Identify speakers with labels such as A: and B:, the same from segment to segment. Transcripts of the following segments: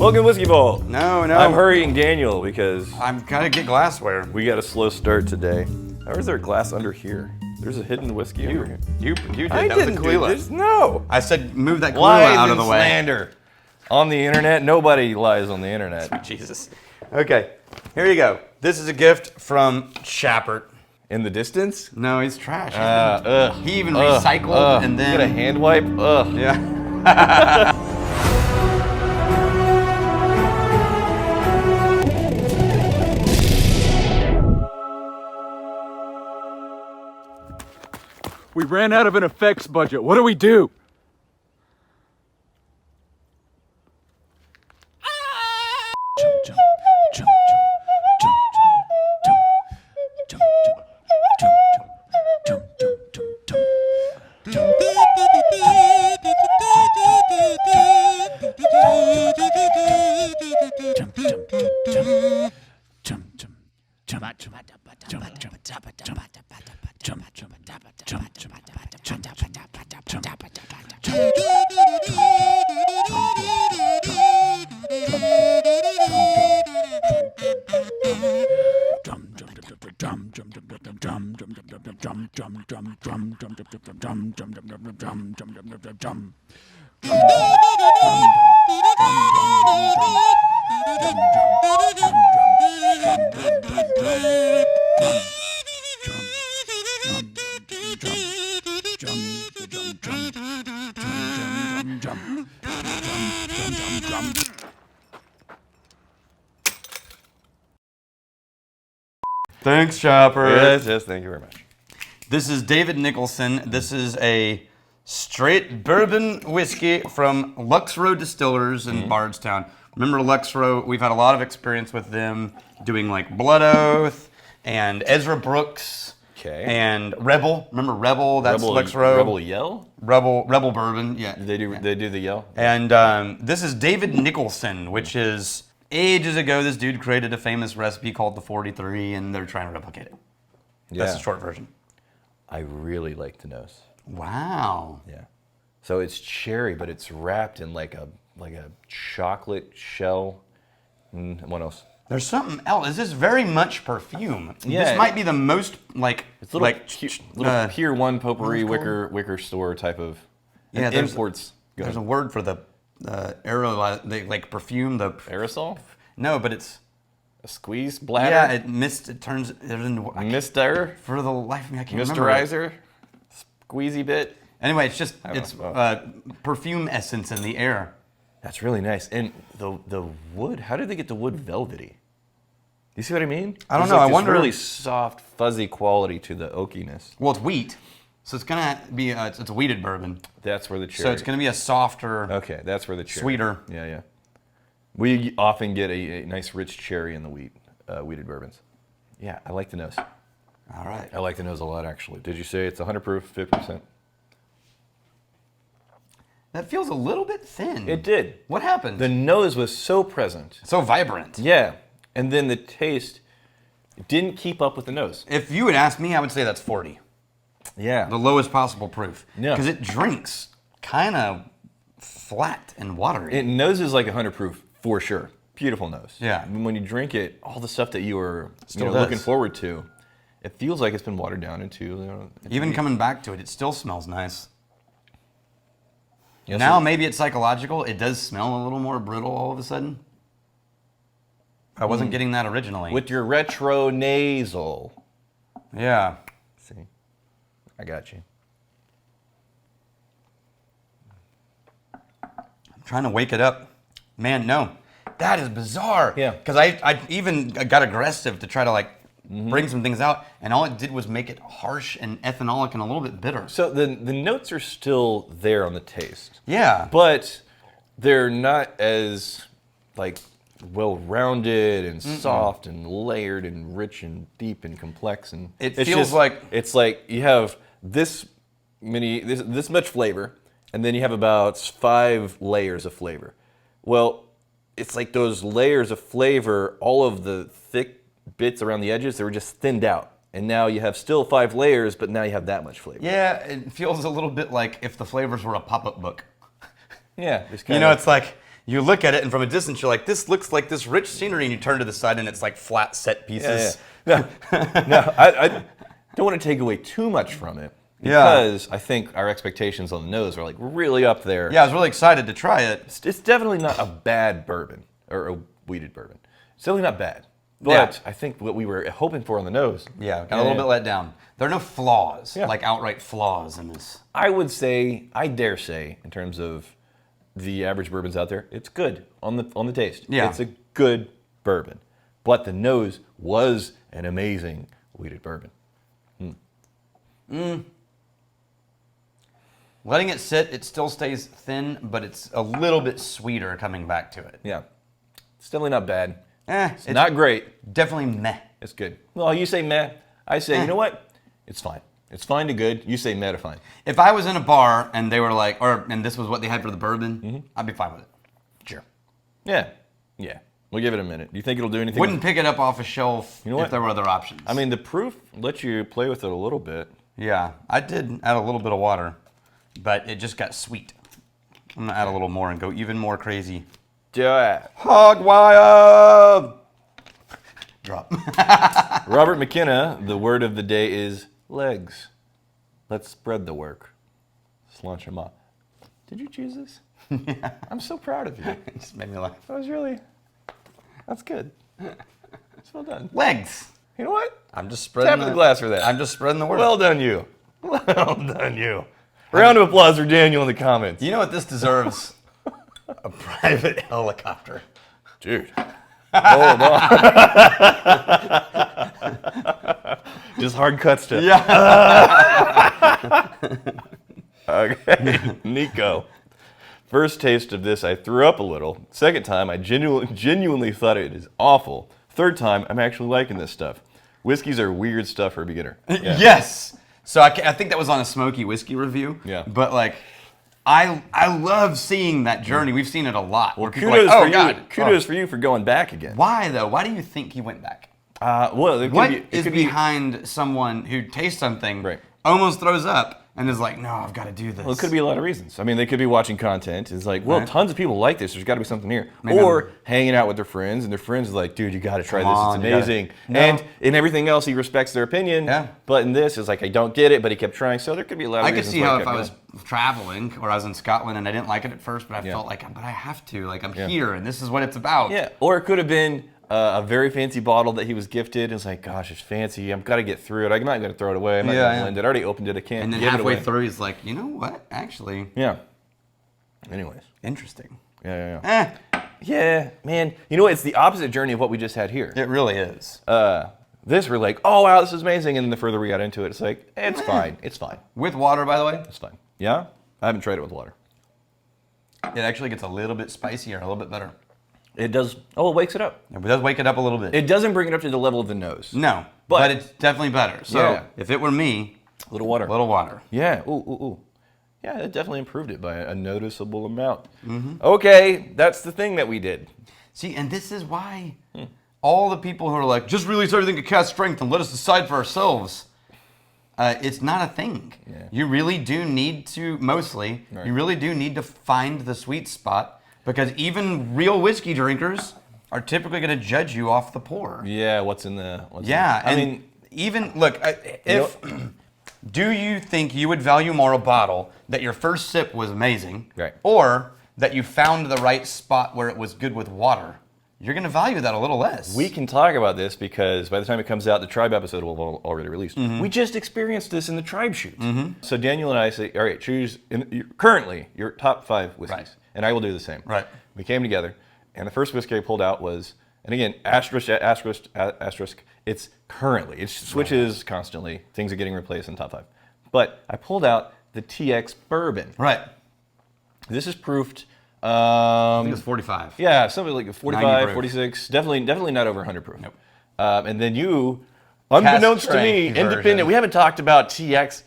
A: Welcome, Whiskey Bowl.
B: No.
A: I'm hurrying Daniel because
B: I'm gotta get glassware.
A: we got a slow start today. Or is there a glass under here? There's a hidden whiskey under here.
B: You did.
A: I
B: That was a
A: didn't do
B: Kahlua.
A: this. No.
B: I said move that Kahlua
A: Lies
B: out of
A: and
B: the way.
A: slander. On the internet, nobody lies on the internet.
B: Jesus. Okay, here you go. This is a gift from Schappert.
A: In the distance?
B: No, he's trash. He even
A: Ugh,
B: recycled and
A: You got a
B: then
A: hand wipe? Ugh.
B: yeah.
C: We ran out of an effects budget. What do we do?
B: Thanks, Schappert.
A: Yes, thank you very much.
B: This is David Nicholson. This is a straight bourbon whiskey from Luxrow Distillers in Bardstown. Remember Luxrow? We've had a lot of experience with them doing like Blood Oath and Ezra Brooks.
A: Okay.
B: And Rebel. Remember Rebel? That's Luxrow.
A: Rebel Yell?
B: Rebel bourbon. Yeah.
A: They do the yell?
B: And this is David Nicholson, which is ages ago. This dude created a famous recipe called the 43, and they're trying to replicate it.
A: Yeah.
B: That's the short version.
A: I really like the nose.
B: Wow.
A: Yeah. So it's cherry, but it's wrapped in like a chocolate shell. What else?
B: There's something else. This is very much perfume.
A: Yeah.
B: This might be the most like
A: It's little,
B: like
A: little Pier 1 potpourri
B: what's it called?
A: wicker store type of
B: Yeah, there's-
A: imports. Go
B: There's a
A: ahead.
B: word for the like perfume. The
A: Aerosol?
B: no, but it's
A: A squeeze bladder?
B: yeah. It turns it into
A: Mister?
B: for the life of me I can't remember.
A: Misterizer? Squeezy bit?
B: Anyway, it's just
A: don't
B: it's
A: know.
B: perfume essence in the air.
A: That's really nice. And the wood, how did they get the wood velvety? You see what I mean?
B: I don't
A: There's
B: know,
A: like
B: I
A: this
B: wonder-
A: really soft, fuzzy quality to the oakiness.
B: Well, it's wheat, so it's gonna be it's a wheated bourbon.
A: That's where the cherry.
B: So it's gonna be a softer,
A: Okay, that's where the cherry.
B: sweeter.
A: Yeah. We often get a nice rich cherry in the wheated bourbons. Yeah, I like the nose.
B: All right.
A: I like the nose a lot, actually. Did you say it's 100 proof, 50%?
B: That feels a little bit thin.
A: It did.
B: What happened?
A: The nose was so present.
B: So vibrant.
A: Yeah, and then the taste didn't keep up with the nose.
B: If you would ask me, I would say that's 40.
A: Yeah.
B: The lowest possible proof.
A: Yeah.
B: Because it drinks kind of flat and watery.
A: It noses like 100 proof for sure. Beautiful nose.
B: Yeah.
A: And when you drink it, all the stuff that you were
B: Still
A: looking
B: does.
A: forward to, it feels like it's been watered down into.
B: Even coming back to it, it still smells nice.
A: Yes,
B: Now
A: it-
B: maybe it's psychological. It does smell a little more brittle all of a sudden. I wasn't getting that originally.
A: with your retro nasal.
B: yeah.
A: See, I got you.
B: I'm trying to wake it up. Man, no. That is bizarre.
A: Yeah.
B: Because I even got aggressive to try to like bring some things out, and all it did was make it harsh and ethanolic and a little bit bitter.
A: So the notes are still there on the taste,
B: Yeah.
A: but they're not as like well-rounded and soft and layered and rich and deep and complex, and
B: It
A: it's
B: feels like-
A: it's like you have this much flavor, and then you have about 5 layers of flavor. Well, it's like those layers of flavor, all of the thick bits around the edges, they were just thinned out, and now you have still 5 layers, but now you have that much flavor.
B: Yeah, it feels a little bit like if the flavors were a pop-up book.
A: Yeah, it's
B: You know, it's like you look at it, and from a distance, you're like, this looks like this rich scenery, and you turn to the side, and it's like flat set pieces.
A: No, I don't want to take away too much from it because I think our expectations on the nose are like really up there.
B: Yeah, I was really excited to try it.
A: It's definitely not a bad bourbon or a weeded bourbon. It's definitely not bad. But I think what we were hoping for on the nose.
B: Yeah, got a little bit let down. There are no flaws, like outright flaws in this.
A: I would say, I dare say, in terms of the average bourbons out there, it's good on the taste.
B: Yeah.
A: It's a good bourbon. But the nose was an amazing weeded bourbon.
B: Letting it sit, it still stays thin, but it's a little bit sweeter coming back to it.
A: Yeah. It's definitely not bad.
B: It's
A: Not great.
B: Definitely meh.
A: It's good. Well, you say meh. I say, you know what? It's fine. It's fine to good. You say meh to fine.
B: If I was in a bar and they were like, and this was what they had for the bourbon, I'd be fine with it.
A: Sure. Yeah. Yeah. We'll give it a minute. Do you think it'll do anything?
B: Wouldn't pick it up off a shelf if there were other options.
A: I mean, the proof lets you play with it a little bit.
B: Yeah, I did add a little bit of water, but it just got sweet. I'm gonna add a little more and go even more crazy.
A: Do it.
B: Hog wild! Drop.
A: Robert McKenna, the word of the day is legs. Let's spread the work. Slaunch them up. Did you choose this?
B: Yeah.
A: I'm so proud of you.
B: It just made me laugh.
A: That's good. It's well done.
B: Legs.
A: You know what?
B: I'm just spreading
A: Tap of the glass for that.
B: I'm just spreading the word.
A: Well done, you. Well done, you. Round of applause for Daniel in the comments.
B: You know what this deserves? A private helicopter.
A: Dude. Hold on. Just hard cuts to.
B: Yeah.
A: Okay. Nico. First taste of this, I threw up a little. Second time, I genuinely thought it is awful. Third time, I'm actually liking this stuff. Whiskeys are weird stuff for a beginner. Yeah.
B: Yes. So I think that was on a smoky whiskey review.
A: Yeah.
B: But like, I love seeing that journey. We've seen it a lot. Where people
A: Kudos
B: are like,
A: for
B: oh,
A: you.
B: God.
A: Kudos for you for going back again.
B: Why though? Why do you think he went back?
A: Well, it
B: What
A: could
B: is
A: be,
B: behind someone who tastes something,
A: Right.
B: almost throws up, and is like, no, I've got to do this?
A: Well, it could be a lot of reasons. I mean, they could be watching content. It's like, well,
B: Right.
A: tons of people like this. There's got to be something here.
B: Maybe
A: Or hanging out with their friends, and their friends are like, dude, you got to try
B: Come
A: this.
B: on,
A: It's
B: you gotta-
A: amazing.
B: No.
A: And in everything else, he respects their opinion.
B: Yeah.
A: But in this, it's like, I don't get it, but he kept trying. So there could be a lot of
B: I could
A: reasons
B: see
A: why
B: how
A: he
B: if
A: kept
B: I was
A: going.
B: traveling or I was in Scotland and I didn't like it at first, but I felt like, but I have to. Like, I'm here, and this is what it's about.
A: Yeah. Or it could have been a very fancy bottle that he was gifted. It's like, gosh, it's fancy. I've got to get through it. I'm not going to throw it away. I'm not going to blend it. I already opened it. I can't
B: And then
A: give it
B: halfway
A: away.
B: through, he's like, you know what? Actually,
A: Yeah. Anyways.
B: interesting.
A: Yeah. Yeah, man. You know what? It's the opposite journey of what we just had here.
B: It really is.
A: This, we're like, oh, wow, this is amazing. And then the further we got into it, it's like, it's fine. It's fine.
B: With water, by the way,
A: It's fine. Yeah? I haven't tried it with water.
B: it actually gets a little bit spicier, a little bit better.
A: It does. Oh, it wakes it up.
B: It does wake it up a little bit.
A: It doesn't bring it up to the level of the nose.
B: No, but it's definitely better. So
A: Yeah.
B: if it were me,
A: A little water.
B: a little water.
A: Yeah. Ooh. Yeah, it definitely improved it by a noticeable amount. Okay, that's the thing that we did.
B: See, and this is why all the people who are like, just release everything to cast strength and let us decide for ourselves. It's not a thing.
A: Yeah.
B: You really do need to, mostly, you really do need to find the sweet spot, because even real whiskey drinkers are typically going to judge you off the pour.
A: Yeah, what's in the...
B: I mean, even, look, if... Do you think you would value more a bottle that your first sip was amazing,
A: Right.
B: or that you found the right spot where it was good with water? You're going to value that a little less.
A: We can talk about this because by the time it comes out, the Tribe episode will have already released. We just experienced this in the Tribe shoot. So Daniel and I say, all right, choose currently your top 5 whiskeys.
B: Right.
A: And I will do the same.
B: Right.
A: We came together, and the first whiskey I pulled out was, and again, asterisk, it's currently. It switches constantly. Things are getting replaced in top 5. But I pulled out the TX Bourbon.
B: Right.
A: This is proofed...
B: I think it's 45.
A: Yeah, something like
B: 90
A: 45,
B: proof.
A: 46, definitely not over 100 proof. Nope. And then you, unbeknownst to me,
B: strength
A: independent,
B: version.
A: we haven't talked about TX,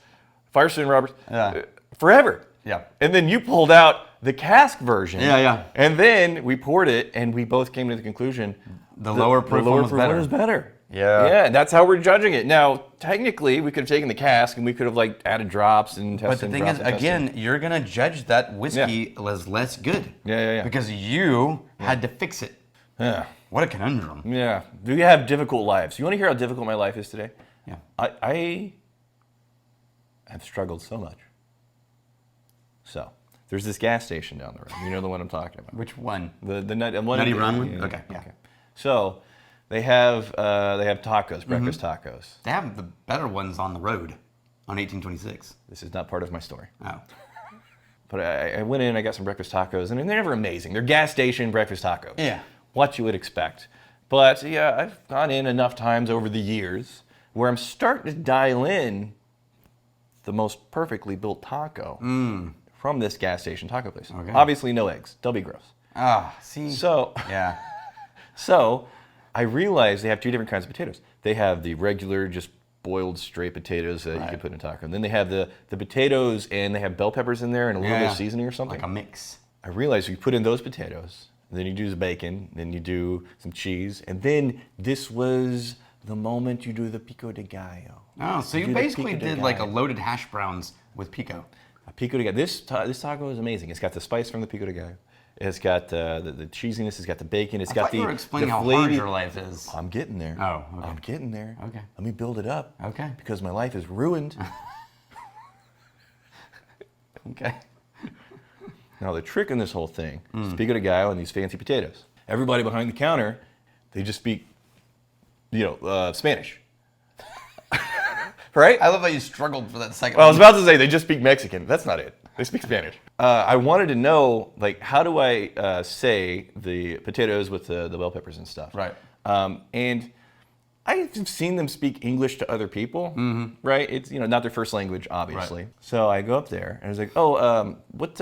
A: Firestone Roberts,
B: Yeah.
A: forever.
B: Yeah.
A: And then you pulled out the cask version.
B: Yeah.
A: And then we poured it, and we both came to the conclusion
B: The lower proof one was better.
A: was better.
B: Yeah.
A: Yeah, that's how we're judging it. Now, technically, we could have taken the cask and we could have like added drops and tested.
B: But the thing is, again, you're gonna judge that whiskey as less good.
A: Yeah.
B: Because you had to fix it.
A: Yeah.
B: What a conundrum.
A: Yeah. Do you have difficult lives? You want to hear how difficult my life is today?
B: Yeah.
A: I have struggled so much. So, there's this gas station down the road. You know the one I'm talking about.
B: Which one?
A: The
B: Nutty Run one? Okay. Yeah.
A: So, they have tacos, breakfast tacos.
B: They have the better ones on the road on 1826.
A: This is not part of my story.
B: Oh.
A: But I went in, I got some breakfast tacos, and they're never amazing. They're gas station breakfast tacos.
B: Yeah.
A: What you would expect. But yeah, I've gone in enough times over the years where I'm starting to dial in the most perfectly built taco from this gas station taco place.
B: Okay.
A: Obviously no eggs. They'll be gross.
B: See?
A: So,
B: Yeah.
A: so I realized they have two different kinds of potatoes. They have the regular, just boiled straight potatoes that you can put in a taco. And then they have the potatoes, and they have bell peppers in there and a little bit of seasoning or something.
B: Like a mix.
A: I realized you put in those potatoes, and then you do the bacon, then you do some cheese, and then this was the moment you do the pico de gallo.
B: Oh, so you
A: do the
B: basically
A: pico de
B: did like a
A: gallo.
B: loaded hash browns with pico.
A: A pico de gallo. This taco is amazing. It's got the spice from the pico de gallo. It's got the cheesiness. It's got the bacon. It's
B: I
A: got
B: thought
A: the
B: you were explaining
A: the
B: how
A: flavor.
B: hard your life is.
A: I'm getting there.
B: Oh, okay.
A: I'm getting there.
B: Okay.
A: Let me build it up.
B: Okay.
A: Because my life is ruined.
B: Okay.
A: Now the trick in this whole thing is pico de gallo and these fancy potatoes. Everybody behind the counter, they just speak, Spanish. Right?
B: I love how you struggled for that second.
A: Well, I was about to say they just speak Mexican. That's not it. They speak Spanish. I wanted to know, how do I say the potatoes with the bell peppers and stuff?
B: Right.
A: And I've seen them speak English to other people, right? It's not their first language, obviously.
B: Right.
A: So I go up there and I was like, "Oh, what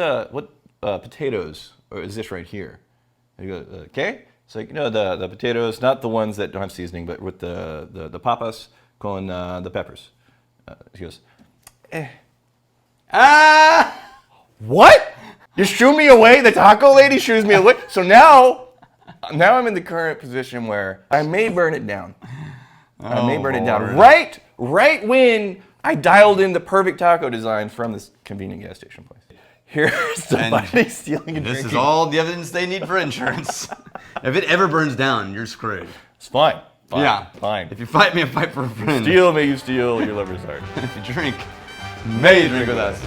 A: potatoes is this right here?" And he goes, "Okay." It's like, the potatoes, not the ones that don't have seasoning, but with the papas con the peppers. He goes, What? You shoo me away? The taco lady shoos me away? So now I'm in the current position where I may burn it down. Right when I dialed in the perfect taco design from this convenient gas station place. Here's somebody stealing and
B: This
A: drinking.
B: is all the evidence they need for insurance. If it ever burns down, you're screwed.
A: It's fine.
B: Yeah.
A: Fine.
B: If you fight me, I fight for a friend.
A: Steal, may you steal your lover's heart.
B: If you drink,
A: May you drink with us.